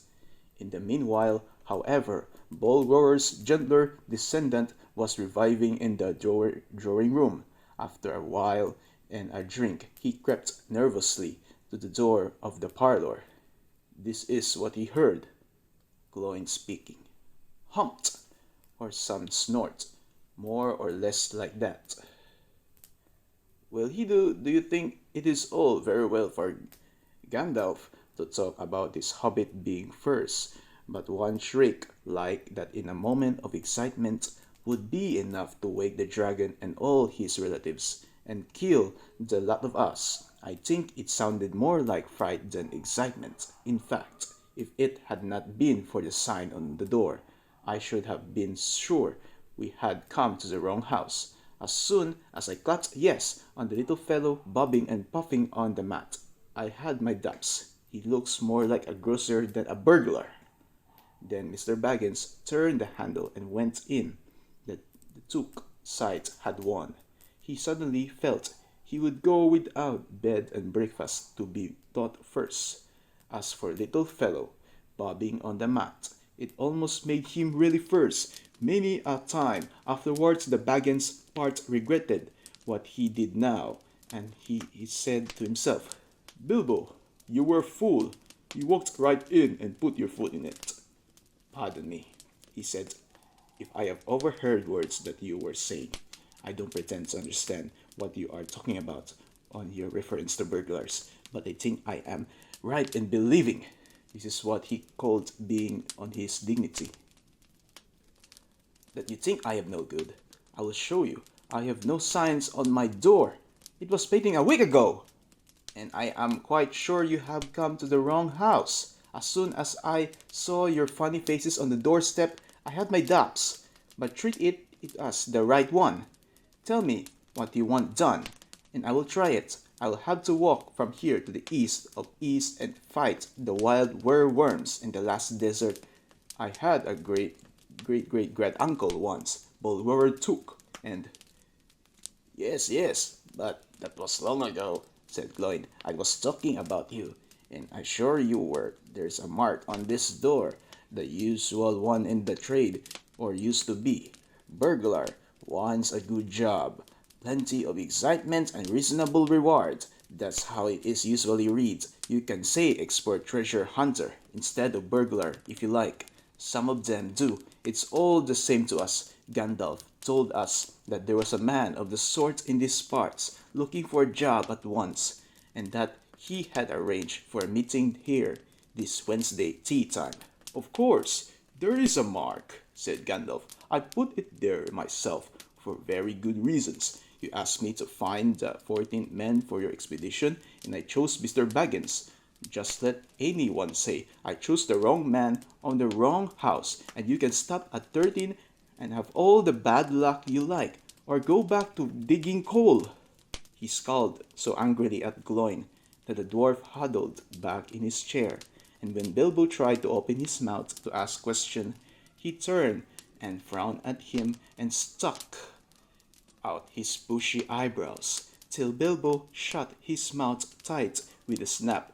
In the meanwhile, however, Bull gentler descendant was reviving in the drawing room. After a while and a drink, he crept nervously to the door of the parlor. This is what he heard. Gloin speaking. "Humped," or some snort, more or less like that. "Will he do you think it is all very well for Gandalf to talk about this hobbit being first, but one shriek like that in a moment of excitement would be enough to wake the dragon and all his relatives, and kill the lot of us. I think it sounded more like fright than excitement. In fact, if it had not been for the sign on the door, I should have been sure we had come to the wrong house. As soon as I clapped yes on the little fellow bobbing and puffing on the mat, I had my doubts. He looks more like a grocer than a burglar." Then Mr. Baggins turned the handle and went in. The Took side had won. He suddenly felt he would go without bed and breakfast to be taught first. As for little fellow bobbing on the mat, it almost made him really first. Many a time afterwards the Baggins part regretted what he did now, and he said to himself, "Bilbo, you were a fool. You walked right in and put your foot in it." "Pardon me," he said, "if I have overheard words that you were saying. I don't pretend to understand what you are talking about on your reference to burglars, but I think I am right in believing this is what he called being on his dignity. That you think I am no good. I will show you. I have no signs on my door. It was painting a week ago. And I am quite sure you have come to the wrong house. As soon as I saw your funny faces on the doorstep, I had my doubts, but treat it as the right one. Tell me, what you want done, and I will try it. I will have to walk from here to the east of east and fight the wild werewolves in the last desert. I had a great uncle once, Bulwer took, and yes, yes, but that was long ago, said Gloyd. I was talking about you, and I assure you were. There's a mark on this door, the usual one in the trade, or used to be. Burglar wants a good job, plenty of excitement and reasonable reward. That's how it is usually read. You can say expert treasure hunter instead of burglar if you like. Some of them do. It's all the same to us. Gandalf told us that there was a man of the sort in these parts looking for a job at once, and that he had arranged for a meeting here this Wednesday tea time. Of course, there is a mark, said Gandalf. I put it there myself for very good reasons. You asked me to find the 14 men for your expedition, and I chose Mr. Baggins. Just let anyone say I chose the wrong man on the wrong house, and you can stop at 13 and have all the bad luck you like, or go back to digging coal. He scowled so angrily at Gloin that the dwarf huddled back in his chair, and when Bilbo tried to open his mouth to ask question, he turned and frowned at him and stuck out his bushy eyebrows, till Bilbo shut his mouth tight with a snap.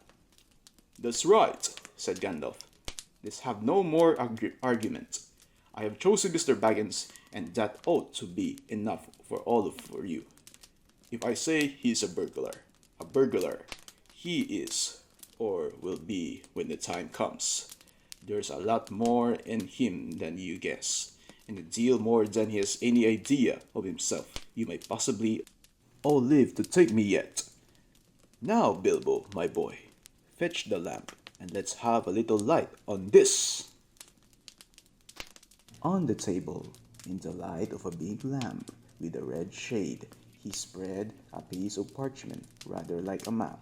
That's right, said Gandalf. Let's have no more argument. I have chosen Mr. Baggins, and that ought to be enough for you. If I say he's a burglar, he is, or will be when the time comes. There's a lot more in him than you guess, and a deal more than he has any idea of himself. You may possibly all live to take me yet. Now, Bilbo, my boy, fetch the lamp, and let's have a little light on this. On the table, in the light of a big lamp with a red shade, he spread a piece of parchment rather like a map.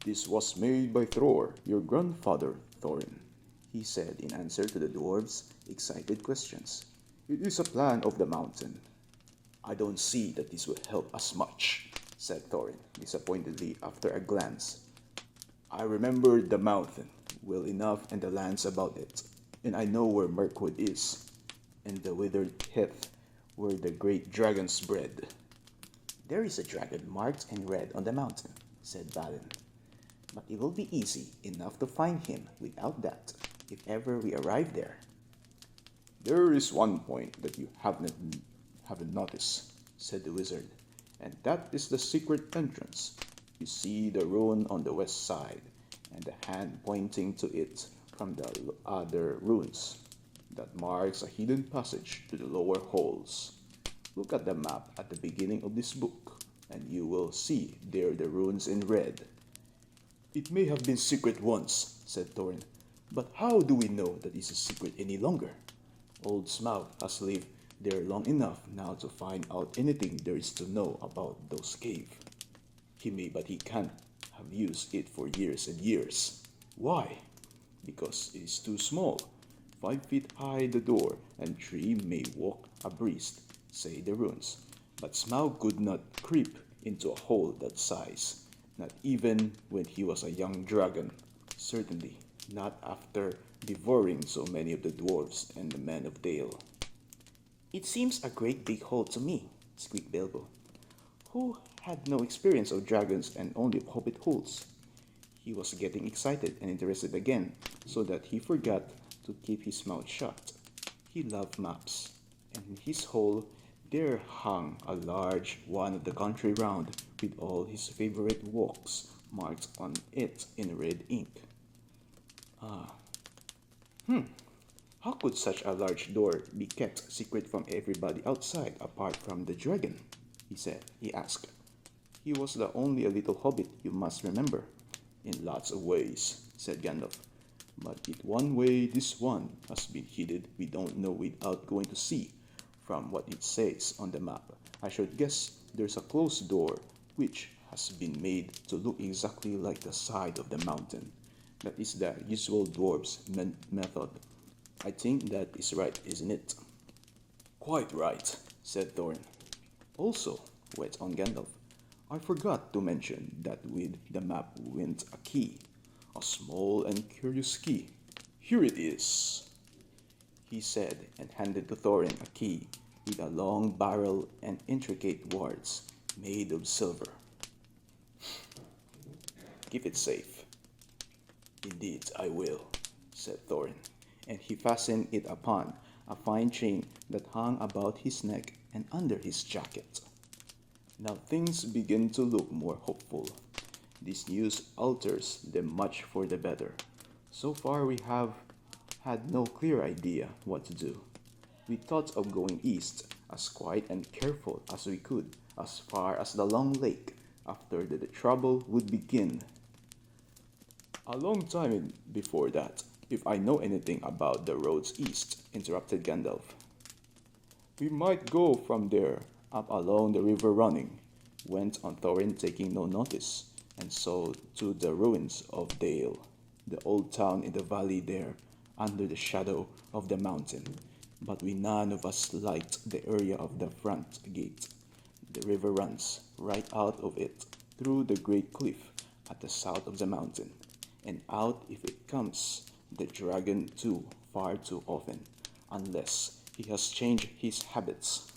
This was made by Thror, your grandfather, Thorin, he said in answer to the dwarves' excited questions. It is a plan of the mountain. I don't see that this will help us much, said Thorin disappointedly after a glance. I remember the mountain well enough and the lands about it, and I know where Mirkwood is, and the withered heath where the great dragons bred. There is a dragon marked in red on the mountain, said Balin, but it will be easy enough to find him without that, if ever we arrive there. There is one point that you haven't noticed, said the wizard, and that is the secret entrance. You see the rune on the west side, and the hand pointing to it from the other runes. That marks a hidden passage to the lower halls. Look at the map at the beginning of this book, and you will see there the runes in red. It may have been secret once, said Thorin, but how do we know that it's a secret any longer? Old Smaug has lived there long enough now to find out anything there is to know about those caves. He may, but he can't have used it for years and years. Why? Because it is too small. 5 feet high the door, and 3 may walk abreast, say the runes. But Smaug could not creep into a hole that size, not even when he was a young dragon. Certainly not after devouring so many of the dwarves and the men of Dale. It seems a great big hole to me, squeaked Bilbo, who had no experience of dragons and only of hobbit holes. He was getting excited and interested again, so that he forgot to keep his mouth shut. He loved maps, and in his hole there hung a large one of the country round, with all his favorite walks marked on it in red ink. How could such a large door be kept secret from everybody outside apart from the dragon? He asked. He was the only a little hobbit, you must remember. In lots of ways, said Gandalf. But in one way this one has been hidden we don't know without going to see. From what it says on the map, I should guess there's a closed door which has been made to look exactly like the side of the mountain. That is the usual dwarves' method. I think that is right, isn't it? Quite right, said Thorin. Also, went on Gandalf. I forgot to mention that with the map went a key, a small and curious key. Here it is, he said, and handed to Thorin a key with a long barrel and intricate wards made of silver. Keep it safe. Indeed, I will, said Thorin, and he fastened it upon a fine chain that hung about his neck and under his jacket. Now things begin to look more hopeful. This news alters them much for the better. So far we have had no clear idea what to do. We thought of going east, as quiet and careful as we could, as far as the long lake, after the trouble would begin. A long time before that, if I know anything about the roads east, interrupted Gandalf. We might go from there, up along the river running, went on Thorin, taking no notice, and so to the ruins of Dale, the old town in the valley there, under the shadow of the mountain. But we none of us liked the area of the front gate. The river runs right out of it, through the great cliff at the south of the mountain, and out if it comes, the dragon too, far too often, unless he has changed his habits.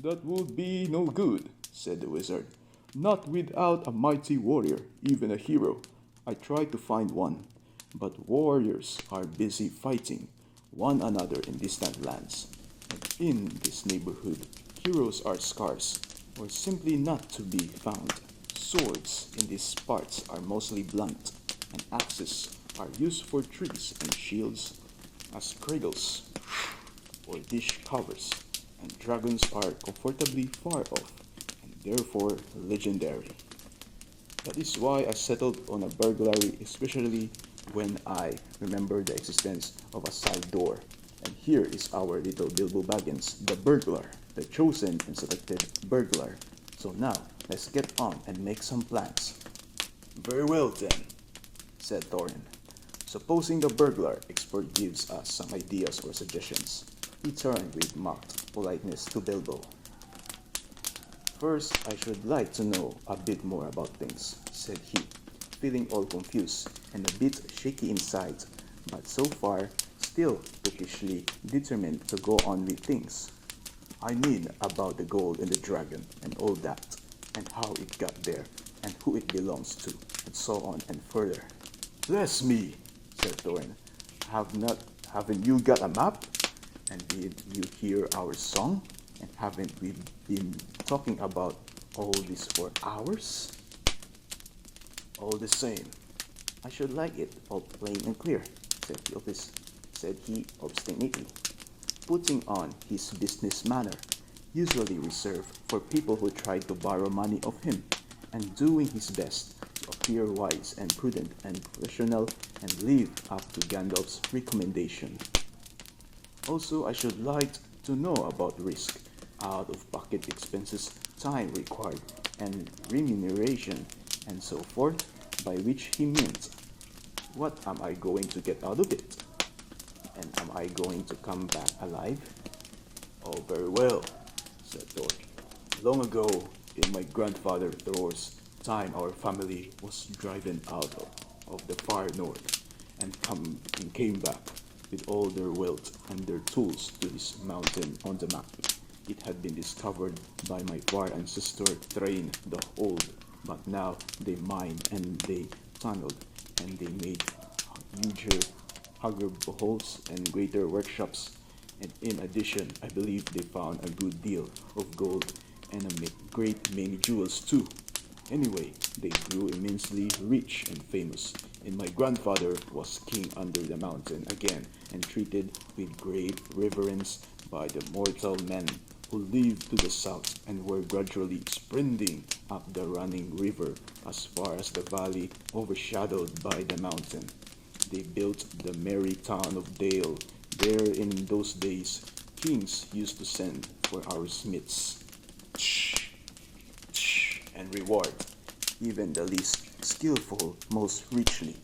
That would be no good, said the wizard. Not without a mighty warrior, even a hero. I tried to find one, but warriors are busy fighting one another in distant lands. And in this neighborhood, heroes are scarce, or simply not to be found. Swords in these parts are mostly blunt, and axes are used for trees, and shields as cradles or dish covers, and dragons are comfortably far off, and therefore legendary. That is why I settled on a burglary, especially when I remember the existence of a side door. And here is our little Bilbo Baggins, the burglar, the chosen and selected burglar. So now, let's get on and make some plans. Very well then, said Thorin. Supposing the burglar expert gives us some ideas or suggestions. He turned with mock politeness to Bilbo. First, I should like to know a bit more about things, said he, feeling all confused and a bit shaky inside, but so far still bookishly determined to go on with things. I mean about the gold and the dragon and all that, and how it got there, and who it belongs to, and so on and further. Bless me, said Thorin. Haven't you got a map? And did you hear our song? And haven't we been talking about all this for hours? All the same, I should like it all plain and clear, said he obstinately, putting on his business manner, usually reserved for people who tried to borrow money of him, and doing his best to appear wise and prudent and professional and live up to Gandalf's recommendation. Also, I should like to know about risk, out-of-pocket expenses, time required, and remuneration, and so forth, by which he meant, what am I going to get out of it? And am I going to come back alive? Oh, very well, said Thor. Long ago, in my grandfather Thor's time, our family was driven out of the far north and came back with all their wealth and their tools to this mountain on the map. It had been discovered by my far ancestor Thrain the Old, but now they mined and they tunneled and they made huger holes and greater workshops. And in addition, I believe they found a good deal of gold and a great many jewels too. Anyway, they grew immensely rich and famous, and my grandfather was king under the mountain again and treated with great reverence by the mortal men who lived to the south and were gradually sprinting up the running river as far as the valley overshadowed by the mountain. They built the merry town of Dale. There in those days, kings used to send for our smiths and reward even the least skillful most richly.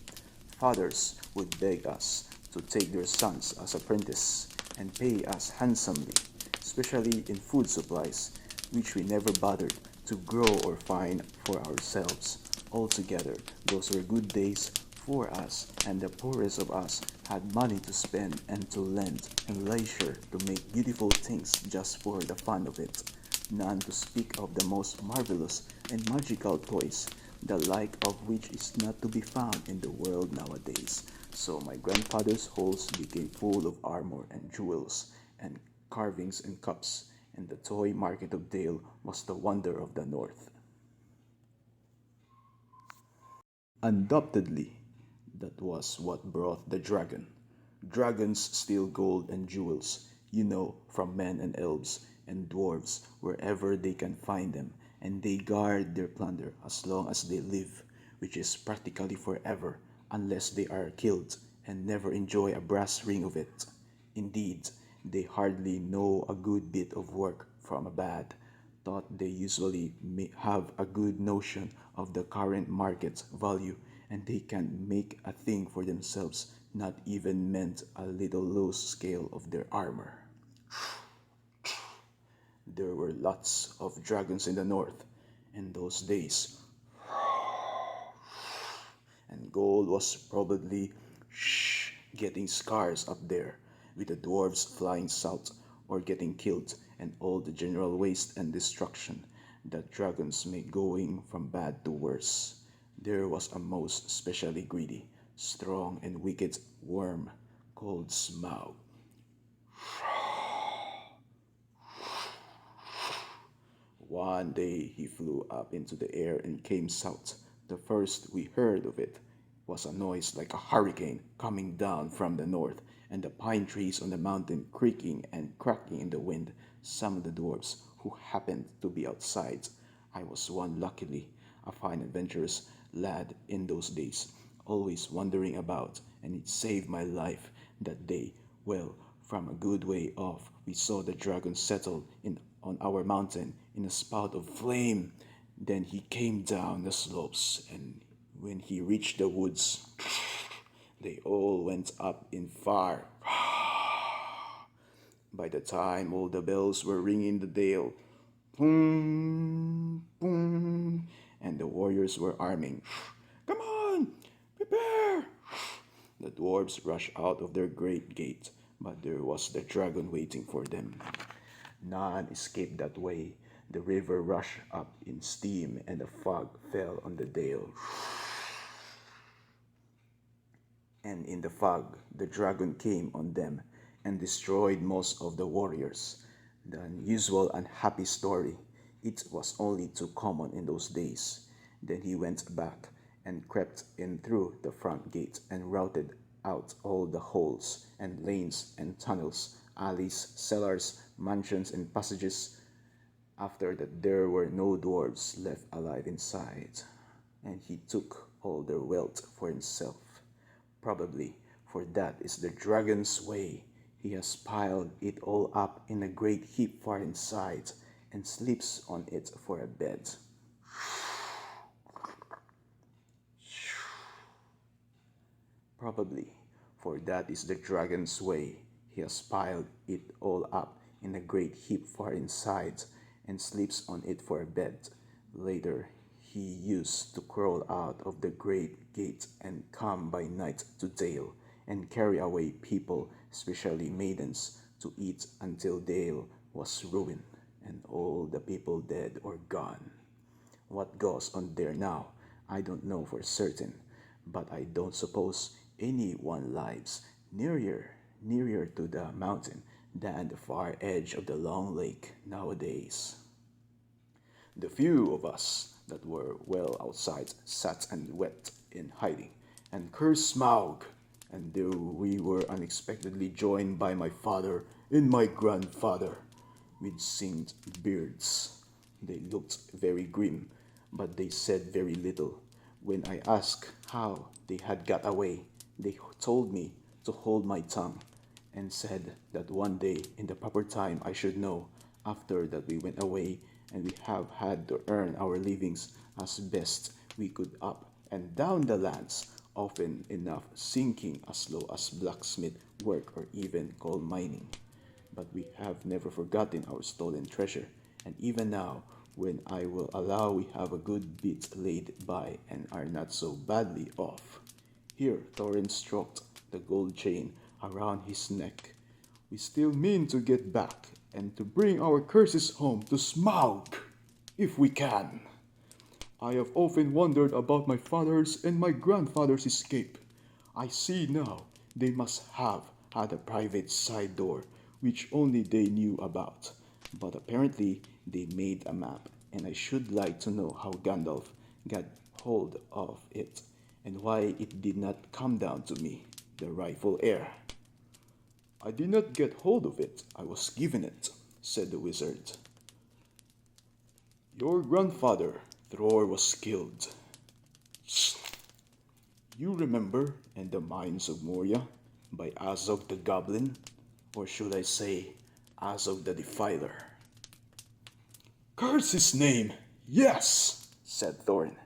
Fathers would beg us to take their sons as apprentices and pay us handsomely, especially in food supplies, which we never bothered to grow or find for ourselves. Altogether, those were good days for us, and the poorest of us had money to spend and to lend, and leisure to make beautiful things just for the fun of it. None to speak of the most marvelous and magical toys, the like of which is not to be found in the world nowadays. So my grandfather's halls became full of armor and jewels, and carvings and cups, and the toy market of Dale was the wonder of the North. Undoubtedly, that was what brought the dragon. Dragons steal gold and jewels, from men and elves and dwarves wherever they can find them, and they guard their plunder as long as they live, which is practically forever, unless they are killed, and never enjoy a brass ring of it. Indeed, they hardly know a good bit of work from a bad. Thought they usually have a good notion of the current market's value, and they can make a thing for themselves, not even meant a little loose scale of their armor. There were lots of dragons in the north in those days, and gold was probably getting scarce up there, with the dwarves flying south or getting killed, and all the general waste and destruction that dragons make going from bad to worse. There was a most especially greedy, strong, and wicked worm called Smaug. One day he flew up into the air and came south. The first we heard of it was a noise like a hurricane coming down from the north, and the pine trees on the mountain creaking and cracking in the wind. Some of the dwarfs who happened to be outside, I was one luckily, a fine adventurous lad in those days, always wandering about, and it saved my life that day. Well, from a good way off, we saw the dragon settle in on our mountain in a spout of flame. Then he came down the slopes, and when he reached the woods, they all went up in fire. By the time all the bells were ringing the dale, boom, boom, and the warriors were arming. Come on, prepare! The dwarves rushed out of their great gate, but there was the dragon waiting for them. None escaped that way. The river rushed up in steam, and the fog fell on the dale. And in the fog, the dragon came on them and destroyed most of the warriors. The unusual unhappy story. It was only too common in those days. Then he went back and crept in through the front gate and routed out all the holes and lanes and tunnels, alleys, cellars, mansions, and passages. After that, there were no dwarves left alive inside, and he took all their wealth for himself. Probably, for that is the dragon's way. He has piled it all up in a great heap far inside, and sleeps on it for a bed. Probably, for that is the dragon's way. He has piled it all up in a great heap far inside, and sleeps on it for a bed. Later, he used to crawl out of the great gate and come by night to Dale, and carry away people, especially maidens, to eat until Dale was ruined, and all the people dead or gone. What goes on there now, I don't know for certain, but I don't suppose anyone lives nearer to the mountain than the far edge of the long lake nowadays. The few of us that were well outside sat and wept in hiding, and cursed Smaug, and though we were unexpectedly joined by my father and my grandfather, with singed beards. They looked very grim, but they said very little. When I asked how they had got away, they told me to hold my tongue, and said that one day in the proper time I should know. After that we went away, and we have had to earn our livings as best we could up and down the lands, often enough sinking as low as blacksmith work or even coal mining. But we have never forgotten our stolen treasure, and even now when I will allow we have a good bit laid by and are not so badly off. Here, Thorin stroked the gold chain around his neck. We still mean to get back and to bring our curses home to Smaug, if we can. I have often wondered about my father's and my grandfather's escape. I see now they must have had a private side door which only they knew about. But apparently they made a map, and I should like to know how Gandalf got hold of it and why it did not come down to me, the rightful heir. I did not get hold of it, I was given it, said the wizard. Your grandfather, Thror, was killed. You remember in the mines of Moria by Azog the Goblin, or should I say Azog the Defiler? Curse his name, yes, said Thorin.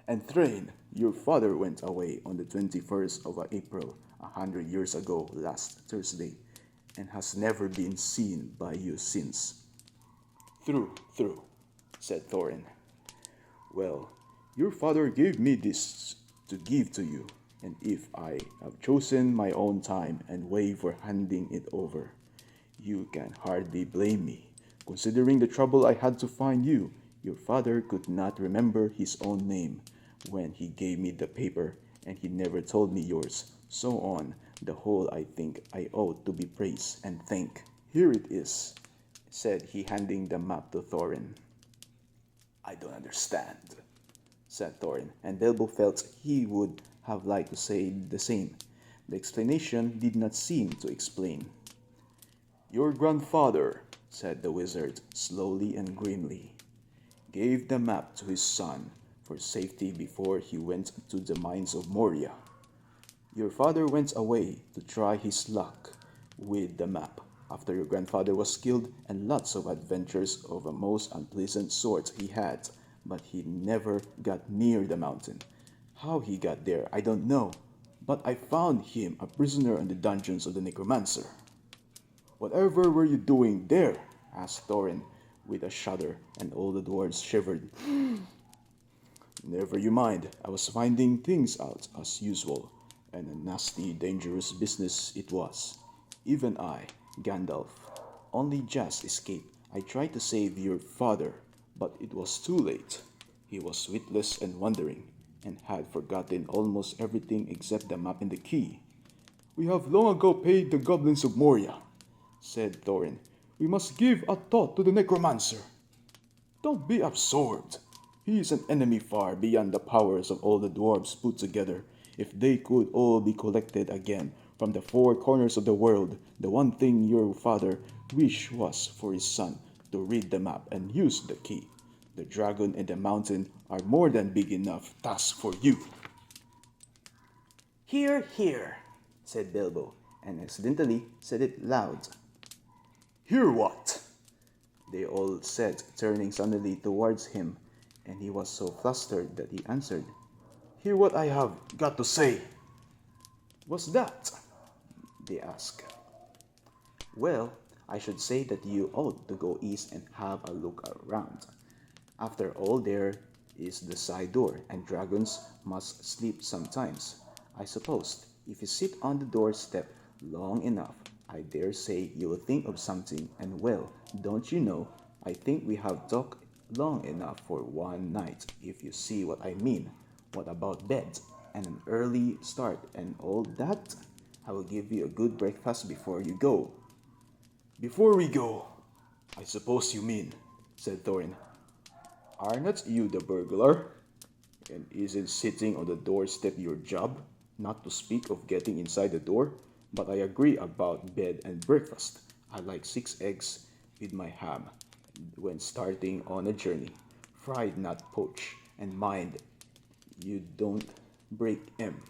And Thrain, your father went away on the 21st of April, 100 years ago last Thursday, and has never been seen by you since. True, said Thorin. Well, your father gave me this to give to you, and if I have chosen my own time and way for handing it over, you can hardly blame me. Considering the trouble I had to find you, your father could not remember his own name when he gave me the paper, and he never told me yours. So on the whole, I think I ought to be praised and thanked. Here it is, said he, handing the map to Thorin. I don't understand, said Thorin, and Bilbo felt he would have liked to say the same. The explanation did not seem to explain. Your grandfather, said the wizard slowly and grimly, gave the map to his son for safety before he went to the mines of Moria. Your father went away to try his luck with the map after your grandfather was killed, and lots of adventures of a most unpleasant sort he had, but he never got near the mountain. How he got there, I don't know, but I found him a prisoner in the dungeons of the Necromancer. Whatever were you doing there? Asked Thorin with a shudder, and all the dwarves shivered. Never you mind, I was finding things out as usual, and a nasty, dangerous business it was. Even I, Gandalf, only just escaped. I tried to save your father, but it was too late. He was witless and wandering, and had forgotten almost everything except the map and the key. We have long ago paid the goblins of Moria, said Thorin. We must give a thought to the Necromancer. Don't be absorbed. He is an enemy far beyond the powers of all the dwarves put together. If they could all be collected again from the four corners of the world, the one thing your father wished was for his son to read the map and use the key. The dragon and the mountain are more than big enough task for you. Hear, hear, said Bilbo, and accidentally said it loud. Hear what? They all said, turning suddenly towards him, and he was so flustered that he answered, Hear what I have got to say. What's that? They asked. Well, I should say that you ought to go east and have a look around. After all, there is the side door, and dragons must sleep sometimes. I suppose if you sit on the doorstep long enough, I dare say you will think of something, and well, don't you know, I think we have talked long enough for one night, if you see what I mean. What about bed, and an early start, and all that? I will give you a good breakfast before you go. Before we go, I suppose you mean, said Thorin. Are not you the burglar? And isn't sitting on the doorstep your job? Not to speak of getting inside the door? But I agree about bed and breakfast. I like 6 eggs with my ham when starting on a journey. Fried, not poached. And mind, you don't break 'em.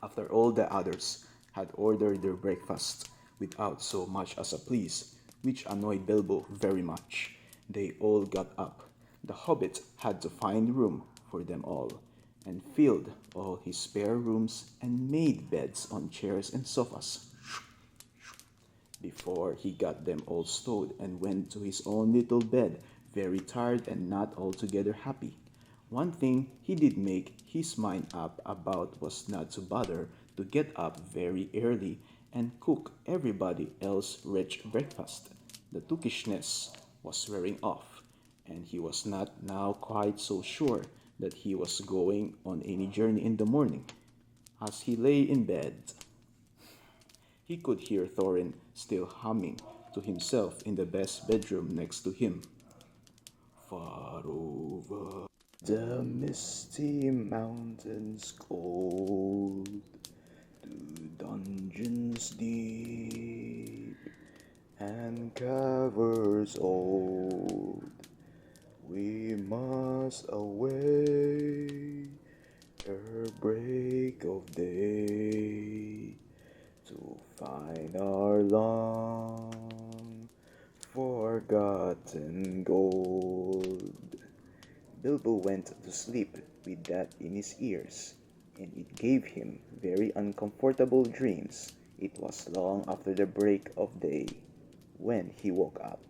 After all the others had ordered their breakfast without so much as a please, which annoyed Bilbo very much, they all got up. The Hobbit had to find room for them all, and filled all his spare rooms and made beds on chairs and sofas. Before he got them all stowed and went to his own little bed, very tired and not altogether happy. One thing he did make his mind up about was not to bother to get up very early and cook everybody else rich breakfast. The tookishness was wearing off, and he was not now quite so sure that he was going on any journey in the morning. As he lay in bed, he could hear Thorin still humming to himself in the best bedroom next to him. Far over the misty mountains cold, to dungeons deep and caverns old, we must away ere break of day to find our long forgotten gold. Bilbo went to sleep with that in his ears, and it gave him very uncomfortable dreams. It was long after the break of day when he woke up.